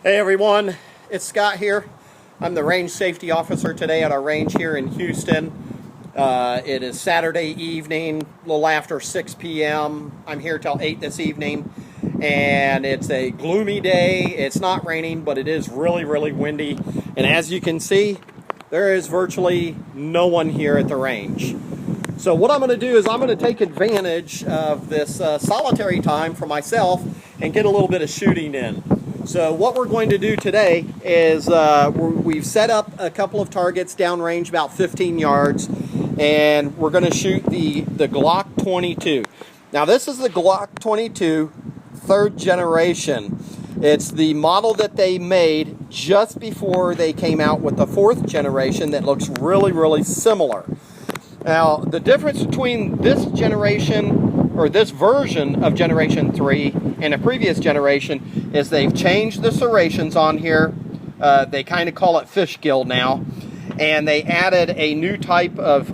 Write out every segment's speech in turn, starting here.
Hey everyone, it's Scott here. I'm the range safety officer today at our range here in Houston. It is Saturday evening, a little after 6 p.m. I'm here till 8 this evening, and it's a gloomy day. It's not raining, but it is really, really windy. And as you can see, there is virtually no one here at the range. So what I'm going to do is I'm going to take advantage of this solitary time for myself and get a little bit of shooting in. So what we're going to do today is we've set up a couple of targets downrange about 15 yards, and we're going to shoot the Glock 22. Now this is the Glock 22 third generation. It's the model that they made just before they came out with the fourth generation that looks really, really similar. Now the difference between this generation, or this version of Generation 3 and a previous generation, is they've changed the serrations on here. They kind of call it fish gill now. And they added a new type of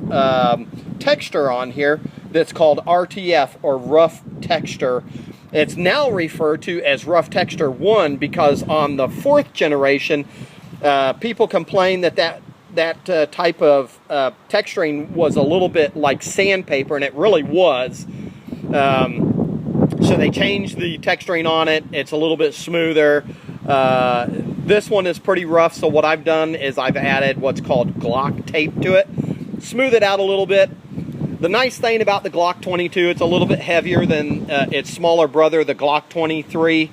texture on here that's called RTF, or rough texture. It's now referred to as rough texture 1 because on the fourth generation, people complained that type of texturing was a little bit like sandpaper, and it really was. So they changed the texturing on it. It's a little bit smoother. This one is pretty rough, so what I've done is I've added what's called Glock tape to it. Smooth it out a little bit. The nice thing about the Glock 22, it's a little bit heavier than its smaller brother, the Glock 23.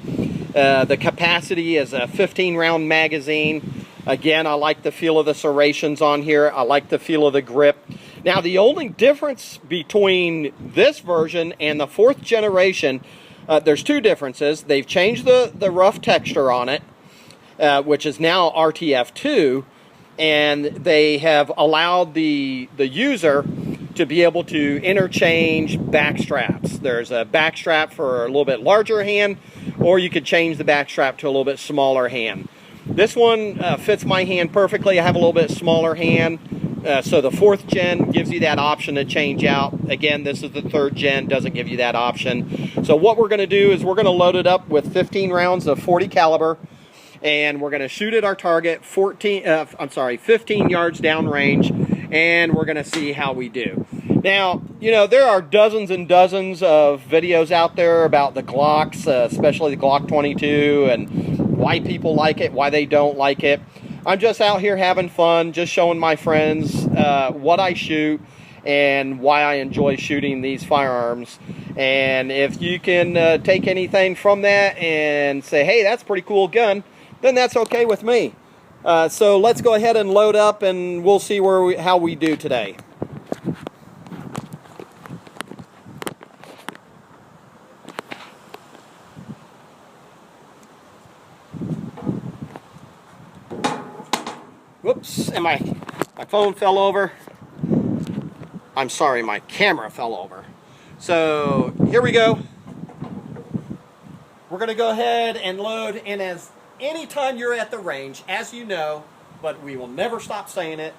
The capacity is a 15-round magazine. Again, I like the feel of the serrations on here. I like the feel of the grip. Now, the only difference between this version and the fourth generation, there's two differences. They've changed the rough texture on it, which is now RTF2, and they have allowed the user to be able to interchange back straps. There's a back strap for a little bit larger hand, or you could change the back strap to a little bit smaller hand. This one fits my hand perfectly. I have a little bit smaller hand. So the fourth gen gives you that option to change out. Again, this is the third gen, doesn't give you that option. So what we're going to do is we're going to load it up with 15 rounds of 40 caliber, and we're going to shoot at our target 15 yards downrange, and we're going to see how we do. Now, you know, there are dozens and dozens of videos out there about the Glocks, especially the Glock 22, and why people like it, why they don't like it. I'm just out here having fun, just showing my friends what I shoot and why I enjoy shooting these firearms. And if you can take anything from that and say, hey, that's a pretty cool gun, then that's okay with me. So let's go ahead and load up, and we'll see how we do today. Whoops, and my phone fell over. I'm sorry, my camera fell over. So here we go. We're going to go ahead and load, and as anytime you're at the range, as you know, but we will never stop saying it,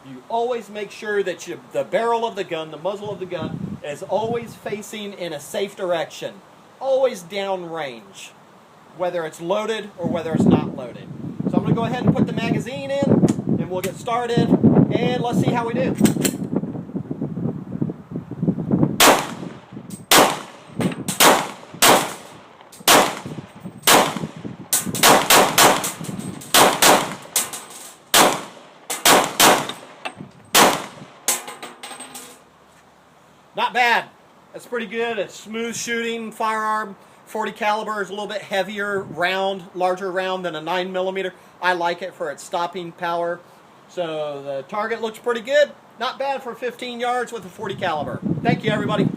you always make sure that the barrel of the gun, the muzzle of the gun, is always facing in a safe direction. Always downrange, whether it's loaded or whether it's not loaded. So I'm going to go ahead and put the magazine in, and we'll get started, and let's see how we do. Not bad. That's pretty good. It's smooth shooting firearm. 40 caliber is a little bit heavier round, larger round than a 9mm. I like it for its stopping power. So the target looks pretty good. Not bad for 15 yards with a 40 caliber. Thank you, everybody.